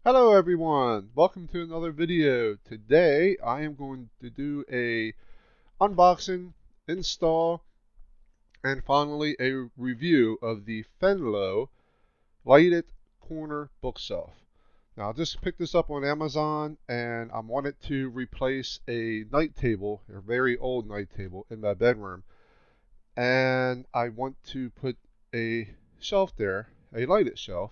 Hello everyone, welcome to another video. Today I am going to do a unboxing, install, and finally a review of the Fenlo lighted corner bookshelf. Now I just picked this up on Amazon and I wanted to replace a night table, a very old night table in my bedroom, and I want to put a shelf there, a lighted shelf.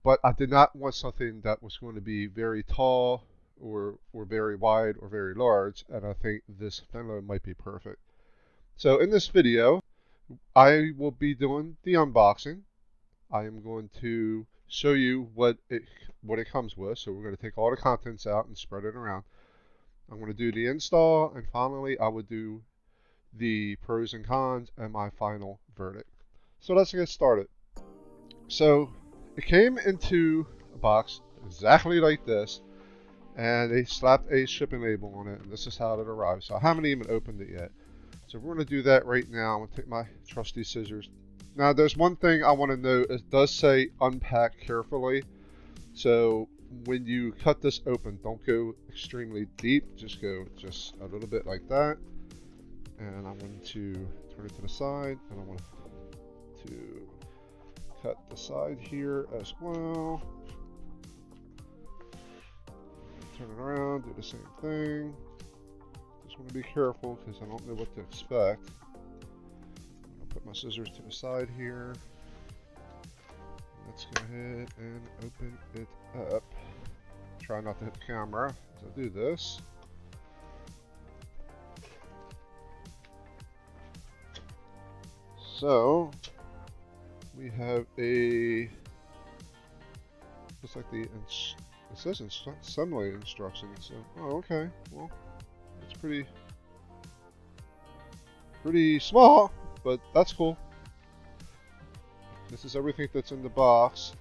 But I did not want something that was going to be very tall or very wide or very large, and I think this Fenlo might be perfect. So in this video, I will be doing the unboxing. I am going to show you what it comes with. So we're going to take all the contents out and spread it around. I'm going to do the install, and finally I will do the pros and cons and my final verdict. So let's get started. So it came into a box exactly like this, and they slapped a shipping label on it, and this is how it arrived. So I haven't even opened it yet. So we're going to do that right now. I'm going to take my trusty scissors. Now there's one thing I want to note. It does say unpack carefully. So when you cut this open, don't go extremely deep. Just go just a little bit like that. And I'm going to turn it to the side, and I want to cut the side here as well. Turn it around, do the same thing. Just want to be careful because I don't know what to expect. I'll put my scissors to the side here. Let's go ahead and open it up. Try not to hit the camera as I do this. So we have looks like it says assembly instructions. So, oh, okay. Well, it's pretty small, but that's cool. This is everything that's in the box.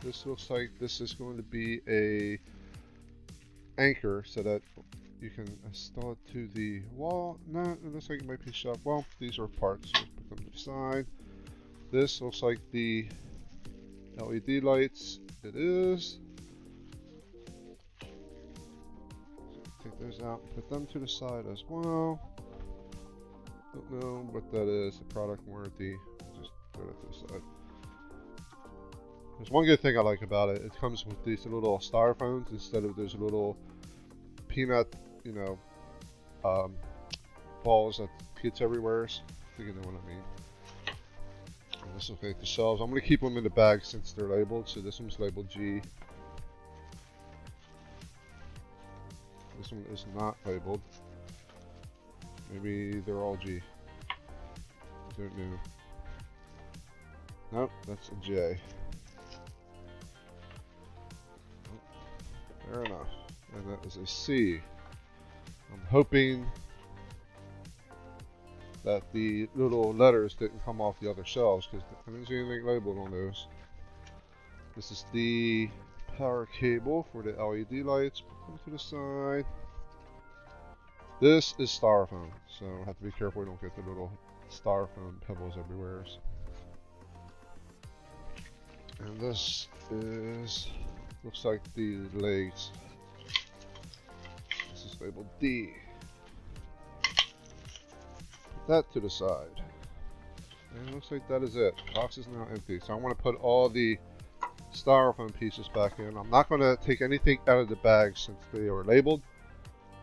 This looks like this is going to be a anchor so that you can install it to the wall. No, it looks like it might be shelf. Well, these are parts. So put them to the side. This looks like the LED lights. It is. So take those out and put them to the side as well. Don't know what that is. The product warranty. Just throw it to the side. There's one good thing I like about it. It comes with these little styrofoams instead of those little peanut, balls that gets everywhere. I think you know what I mean. This will make the shelves. I'm going to keep them in the bag since they're labeled. So this one's labeled G. This one is not labeled. Maybe they're all G. I don't know. Nope, that's a J. Fair enough. And that is a C. I'm hoping that the little letters didn't come off the other shelves because I didn't see anything labeled on those. This is the power cable for the LED lights. Put them to the side. This is styrofoam, so I have to be careful we don't get the little styrofoam pebbles everywhere. And this looks like the legs. This is labeled D. That to the side, and it looks like that is it. The box is now empty, so I want to put all the styrofoam pieces back in. I'm not going to take anything out of the bag since they are labeled,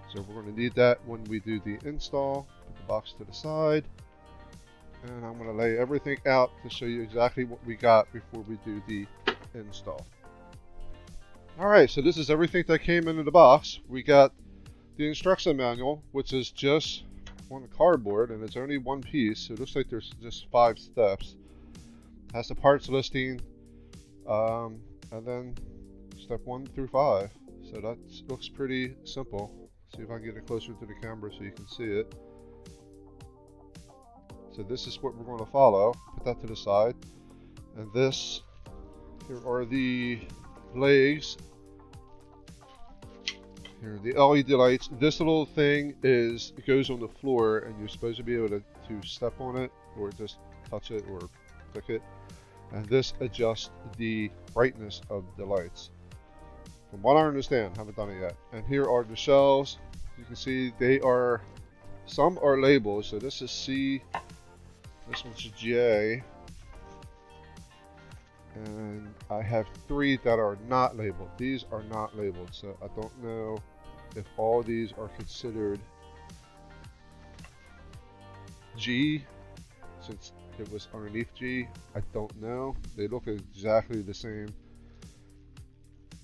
so we're going to need that when we do the install. Put the box to the side, and I'm going to lay everything out to show you exactly what we got before we do the install. Alright, so this is everything that came into the box. We got the instruction manual, which is just on the cardboard, and it's only one piece, so it looks like there's just 5 steps. It has the parts listing, and then step 1 through 5. So that looks pretty simple. See if I can get it closer to the camera so you can see it. So this is what we're going to follow. Put that to the side, and here are the legs. Here, the LED lights. This little thing it goes on the floor, and you're supposed to be able to step on it or just touch it or click it. and this adjusts the brightness of the lights. From what I understand, haven't done it yet. And here are the shelves. You can see some are labeled. So this is C, this one's J, and I have 3 that are not labeled. These are not labeled, so I don't know if all these are considered G, since it was underneath G. I don't know. They look exactly the same,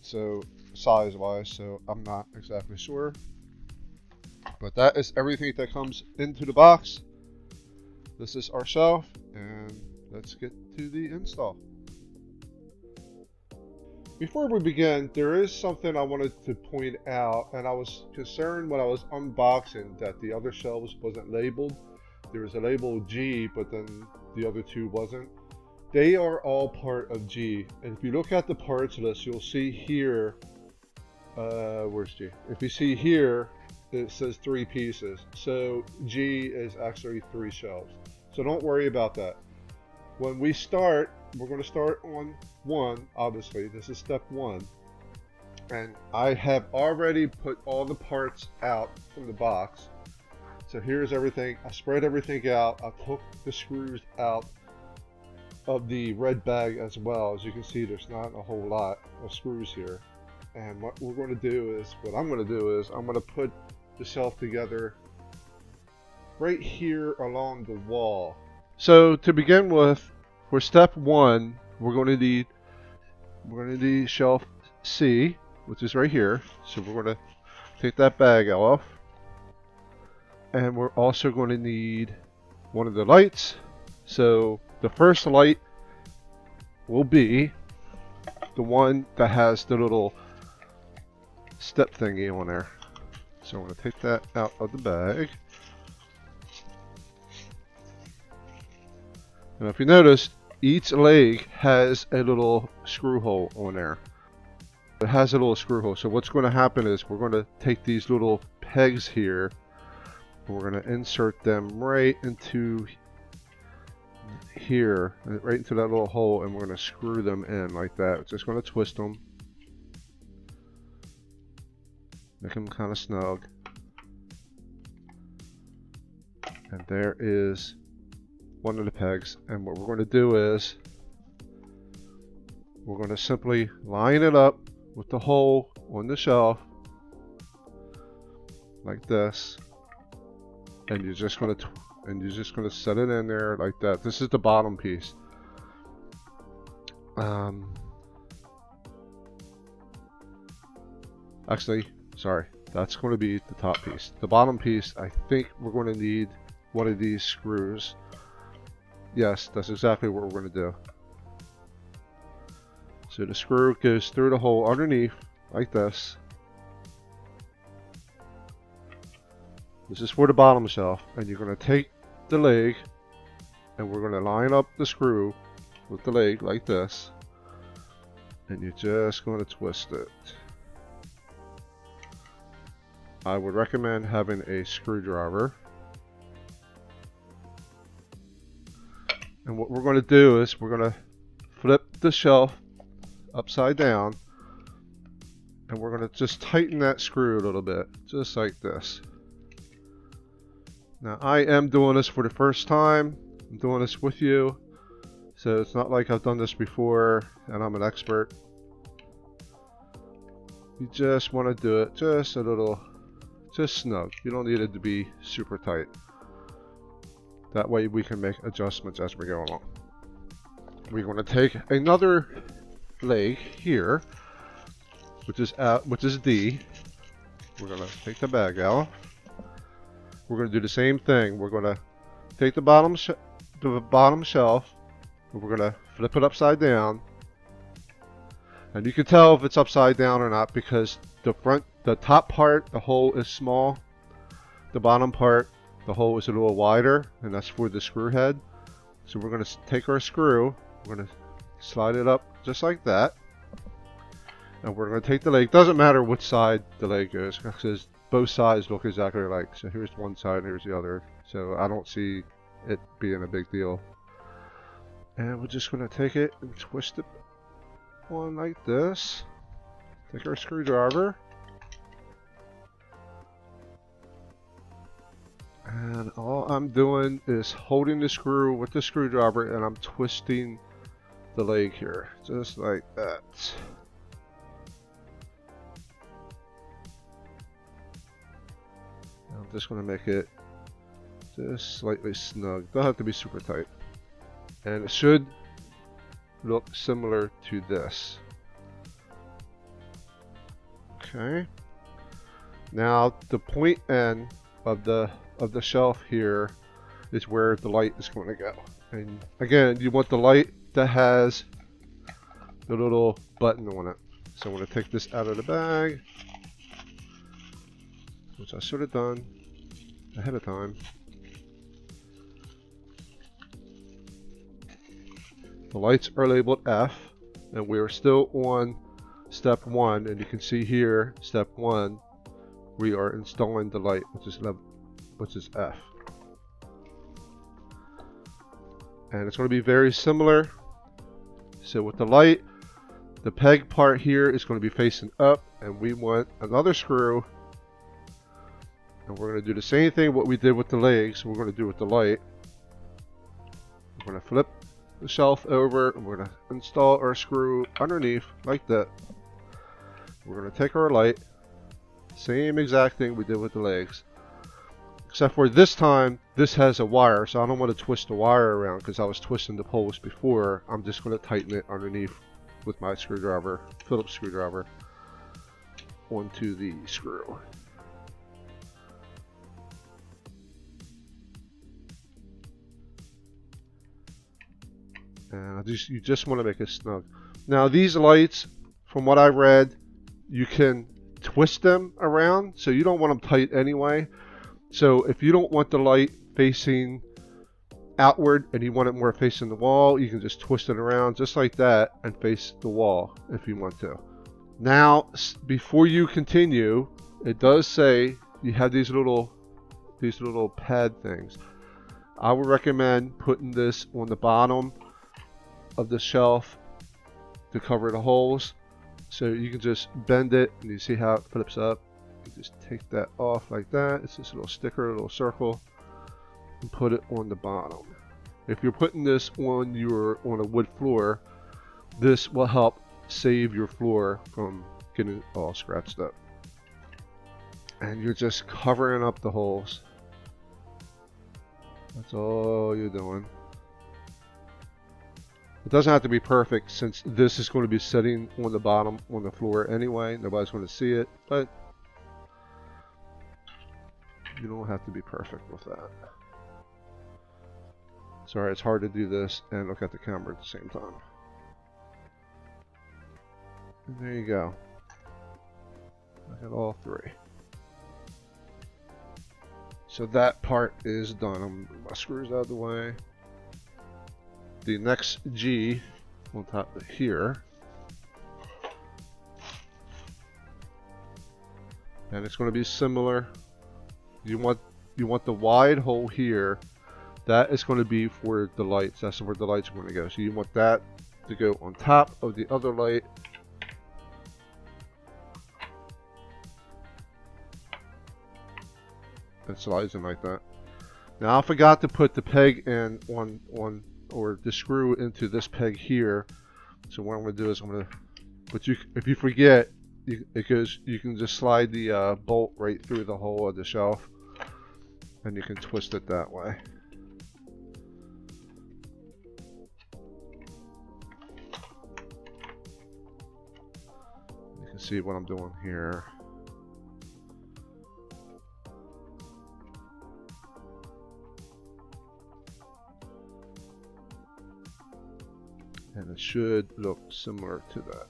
so size wise, so I'm not exactly sure. But that is everything that comes into the box. This is our shelf, and let's get to the install. Before we begin, there is something I wanted to point out, and I was concerned when I was unboxing that the other shelves wasn't labeled. There was a label G, but then the other 2 wasn't. They are all part of G, and if you look at the parts list, you'll see here, where's G? If you see here, it says 3 pieces. So G is actually 3 shelves. So don't worry about that. When we start, we're going to start on 1, obviously. This is step 1. And I have already put all the parts out from the box. So here's everything. I spread everything out. I took the screws out of the red bag as well. As you can see, there's not a whole lot of screws here. And what I'm going to do is I'm going to put the shelf together right here along the wall. So to begin with, for step 1, we're going to need shelf C, which is right here. So we're going to take that bag off, and we're also going to need one of the lights. So the first light will be the one that has the little step thingy on there. So I'm going to take that out of the bag. And if you notice, each leg has a little screw hole on there. It has a little screw hole. So what's going to happen is we're going to take these little pegs here, and we're going to insert them right into here, right into that little hole, and we're going to screw them in like that. We're just going to twist them. Make them kind of snug. And there is one of the pegs. And what we're going to do is we're going to simply line it up with the hole on the shelf like this. And you're just going to set it in there like that. This is the bottom piece. Actually, sorry, that's going to be the top piece. The bottom piece, I think we're going to need one of these screws. Yes, that's exactly what we're going to do. So the screw goes through the hole underneath like this. This is for the bottom shelf, and you're going to take the leg, and we're going to line up the screw with the leg like this, and you're just going to twist it. I would recommend having a screwdriver. And what we're going to do is we're going to flip the shelf upside down, and we're going to just tighten that screw a little bit, just like this. Now I am doing this for the first time. I'm doing this with you, so it's not like I've done this before and I'm an expert. You just want to do it just a little, just snug. You don't need it to be super tight. That way we can make adjustments as we go along. We're going to take another leg here, which is D. We're going to take the bag out. We're going to do the same thing. We're going to take the bottom shelf, and we're going to flip it upside down. And you can tell if it's upside down or not because the top part, the hole is small. The bottom part, the hole is a little wider, and that's for the screw head. So we're going to take our screw, we're going to slide it up just like that. And we're going to take the leg. Doesn't matter which side the leg goes because both sides look exactly alike. So here's one side and here's the other. So I don't see it being a big deal. And we're just going to take it and twist it on like this. Take our screwdriver. And all I'm doing is holding the screw with the screwdriver and I'm twisting the leg here. Just like that. I'm just going to make it just slightly snug. Don't have to be super tight. And it should look similar to this. Okay. Now the point end of the shelf here is where the light is going to go. And again, you want the light that has the little button on it. So I'm going to take this out of the bag, which I should have done ahead of time. The lights are labeled F, and we are still on step 1, and you can see here, step 1, we are installing the light, which is F. And it's going to be very similar. So with the light, the peg part here is going to be facing up, and we want another screw, and we're going to do the same thing what we did with the legs, we're going to do with the light. We're going to flip the shelf over, and we're going to install our screw underneath like that. We're going to take our light, same exact thing we did with the legs, except for this time this has a wire, so I don't want to twist the wire around because I was twisting the poles before. I'm just going to tighten it underneath with my screwdriver, Phillips screwdriver, onto the screw. And you just want to make it snug. Now these lights, from what I read, you can twist them around, so you don't want them tight anyway. So if you don't want the light facing outward and you want it more facing the wall, you can just twist it around just like that and face the wall if you want to. Now, before you continue, it does say you have these little pad things. I would recommend putting this on the bottom of the shelf to cover the holes. So you can just bend it, and you see how it flips up. You just take that off like that. It's just a little sticker, a little circle, and put it on the bottom. If you're putting this on a wood floor, this will help save your floor from getting all scratched up. And you're just covering up the holes. That's all you're doing. It doesn't have to be perfect, since this is going to be sitting on the bottom on the floor anyway. Nobody's going to see it, but you don't have to be perfect with that. Sorry, it's hard to do this and look at the camera at the same time. And there you go. I got all three. So that part is done. I'm moving my screws out of the way. The next G on top of here, and it's going to be similar. You want the wide hole here. That is going to be for the lights. That's where the lights are going to go. So you want that to go on top of the other light. It slides in like that. Now I forgot to put the peg in or the screw into this peg here. So what I'm going to do is if you forget, you can just slide the bolt right through the hole of the shelf, and you can twist it that way. You can see what I'm doing here. And it should look similar to that.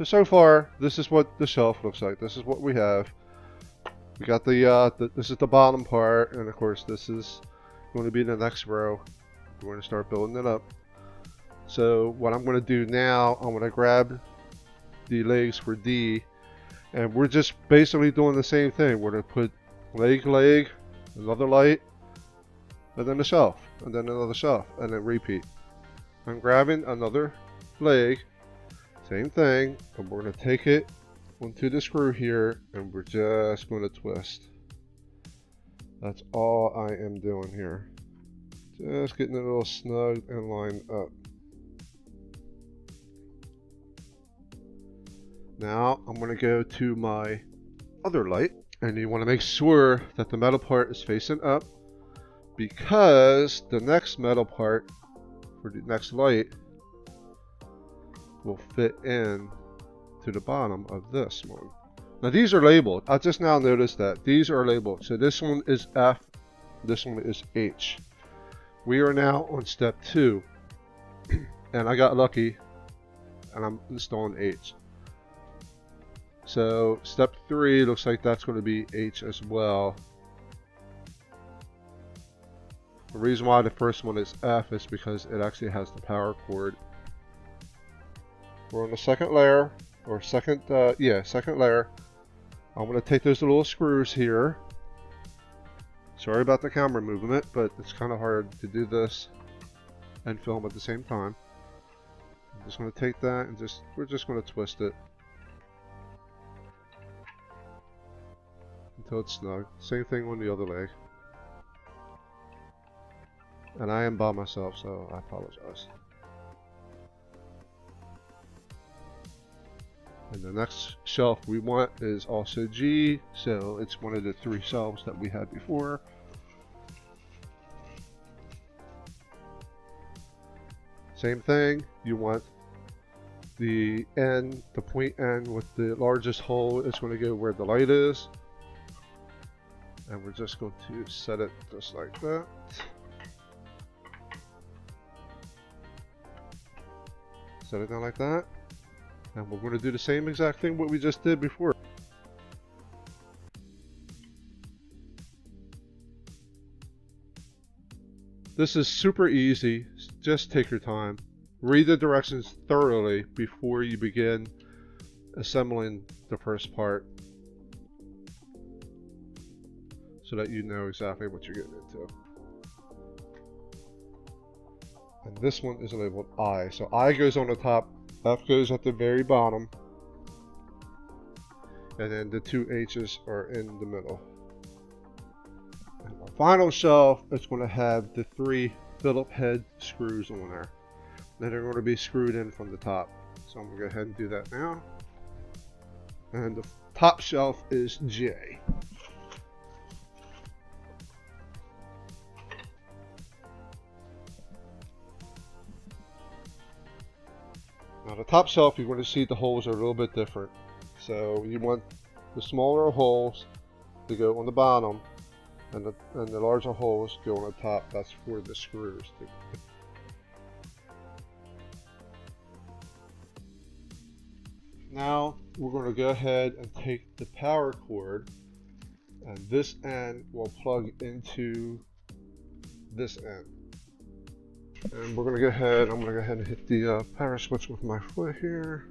So far, this is what the shelf looks like. This is what we have. We got this is the bottom part, and of course this is going to be the next row. We're going to start building it up. So what I'm going to do now, I'm going to grab the legs for D, and we're just basically doing the same thing. We're going to put leg, another light, and then a shelf, and then another shelf, and then repeat. I'm grabbing another leg, same thing, and we're going to take it onto the screw here, and we're just going to twist. That's all I am doing here. Just getting it a little snug and lined up. Now I'm going to go to my other light, and you want to make sure that the metal part is facing up, because the next metal part for the next light will fit in to the bottom of this one. Now these are labeled. I just now noticed that these are labeled. So this one is F, this one is H. We are now on step 2, and I got lucky and I'm installing H. So step 3 looks like that's going to be H as well. The reason why the first one is F is because it actually has the power cord. We're on the second layer, or second layer. I'm going to take those little screws here. Sorry about the camera movement, but it's kind of hard to do this and film at the same time. I'm just going to take that and we're just going to twist it until it's snug. Same thing on the other leg. And I am by myself, so I apologize. And the next shelf we want is also G, so it's one of the 3 shelves that we had before. Same thing, you want the end, the point end with the largest hole is going to go where the light is. And we're just going to set it just like that. Set it down like that. And we're going to do the same exact thing what we just did before. This is super easy. Just take your time. Read the directions thoroughly before you begin assembling the first part, so that you know exactly what you're getting into. And this one is labeled I. So I goes on the top, F goes at the very bottom, and then the 2 H's are in the middle. And our final shelf is going to have the 3 Phillips head screws on there. Then they're going to be screwed in from the top. So I'm going to go ahead and do that now. And the top shelf is J. Now the top shelf, you're going to see the holes are a little bit different. So you want the smaller holes to go on the bottom, and the larger holes go on the top. That's for the screws. Now we're going to go ahead and take the power cord, and this end will plug into this end. And we're going to go ahead, I'm going to go ahead and hit the power switch with my foot here.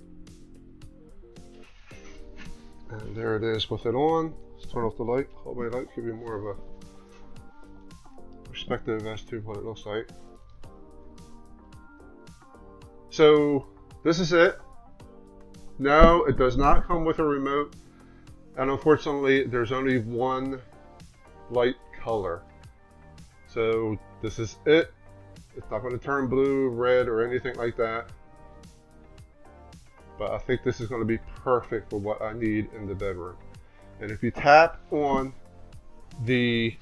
And there it is with it on. Let's turn off the light. Hallway light, give you more of a perspective as to what it looks like. So this is it. No, it does not come with a remote. And unfortunately, there's only one light color. So this is it. It's not going to turn blue, red, or anything like that. But I think this is going to be perfect for what I need in the bedroom. And if you tap on the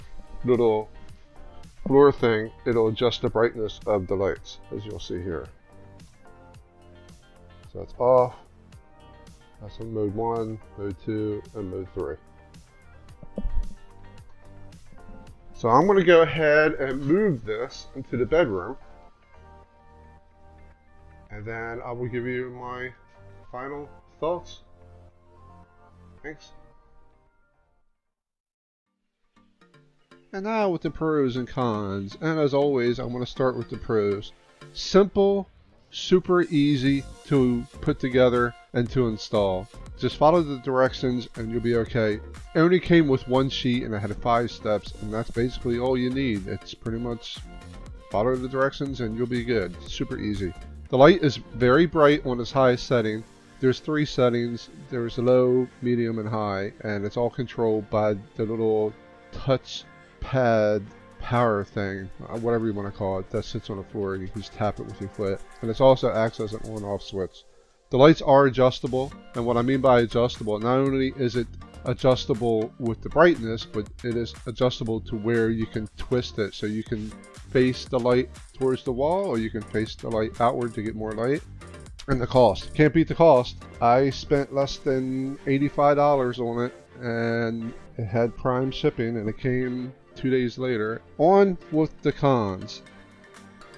little floor thing, it'll adjust the brightness of the lights, as you'll see here. So it's off. That's in mode 1, mode 2, and mode 3. So I'm going to go ahead and move this into the bedroom, and then I will give you my final thoughts. Thanks. And now with the pros and cons, and as always, I'm going to start with the pros. Simple, super easy to put together and to install. Just follow the directions and you'll be okay. It only came with one sheet and it had 5 steps, and that's basically all you need. It's pretty much follow the directions and you'll be good. It's super easy. The light is very bright on its highest setting. There's 3 settings. There's low, medium, and high, and it's all controlled by the little touch pad power thing, whatever you want to call it, that sits on the floor and you can just tap it with your foot. And it's also acts as an on-off switch. The lights are adjustable, and what I mean by adjustable, not only is it adjustable with the brightness, but it is adjustable to where you can twist it, so you can face the light towards the wall or you can face the light outward to get more light. And the cost, can't beat the cost. I spent less than $85 on it, and it had Prime shipping, and it came 2 days later. On with the cons.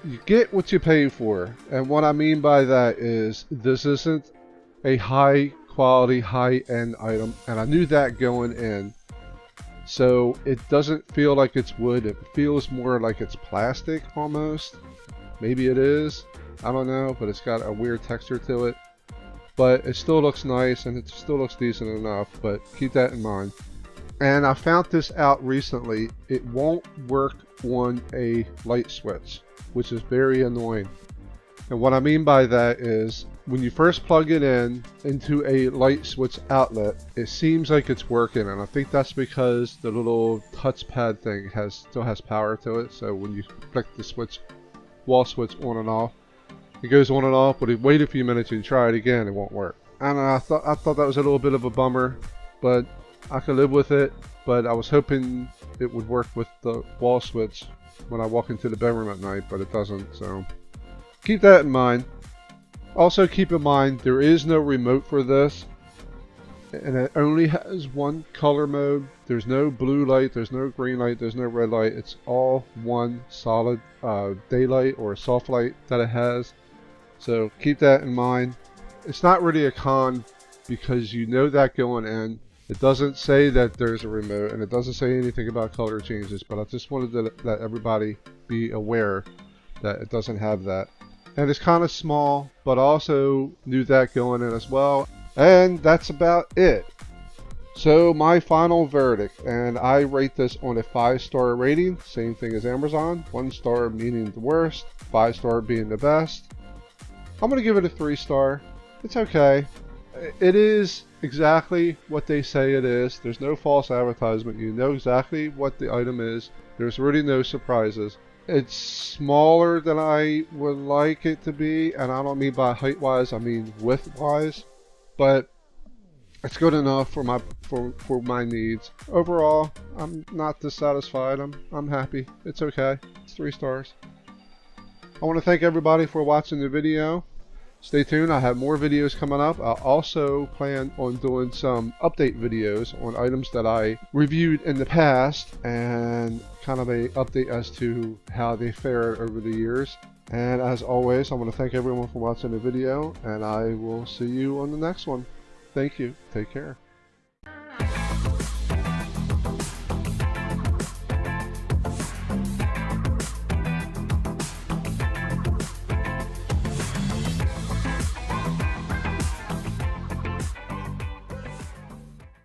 You get what you pay for, and what I mean by that is this isn't a high quality, high end item, and I knew that going in. So it doesn't feel like it's wood, it feels more like it's plastic almost. Maybe it is, I don't know, but it's got a weird texture to it. But it still looks nice and it still looks decent enough, but keep that in mind. And I found this out recently, it won't work on a light switch, which is very annoying. And what I mean by that is when you first plug it in into a light switch outlet, it seems like it's working, and I think that's because the little touchpad thing still has power to it. So when you flick the switch, wall switch on and off, it goes on and off, but if you wait a few minutes and try it again, it won't work. And I thought that was a little bit of a bummer, but I could live with it. But I was hoping it would work with the wall switch when I walk into the bedroom at night, but it doesn't, so keep that in mind. Also keep in mind there is no remote for this, and it only has one color mode. There's no blue light, there's no green light, there's no red light. It's all one solid daylight or soft light that it has, so keep that in mind. It's not really a con because you know that going in. It doesn't say that there's a remote, and it doesn't say anything about color changes, but I just wanted to let everybody be aware that it doesn't have that. And it's kind of small, but also knew that going in as well. And that's about it. So my final verdict, and I rate this on a 5-star rating, same thing as Amazon. 1 star meaning the worst, 5 star being the best. I'm going to give it a 3-star. It's okay. It is exactly what they say it is. There's no false advertisement. You know exactly what the item is. There's really no surprises. It's smaller than I would like it to be, and I don't mean by height wise, I mean width wise, but it's good enough for my needs. Overall, I'm not dissatisfied. I'm happy. It's okay. It's 3 stars. I want to thank everybody for watching the video. Stay tuned, I have more videos coming up. I also plan on doing some update videos on items that I reviewed in the past and kind of a update as to how they fared over the years. And as always, I want to thank everyone for watching the video, and I will see you on the next one. Thank you. Take care.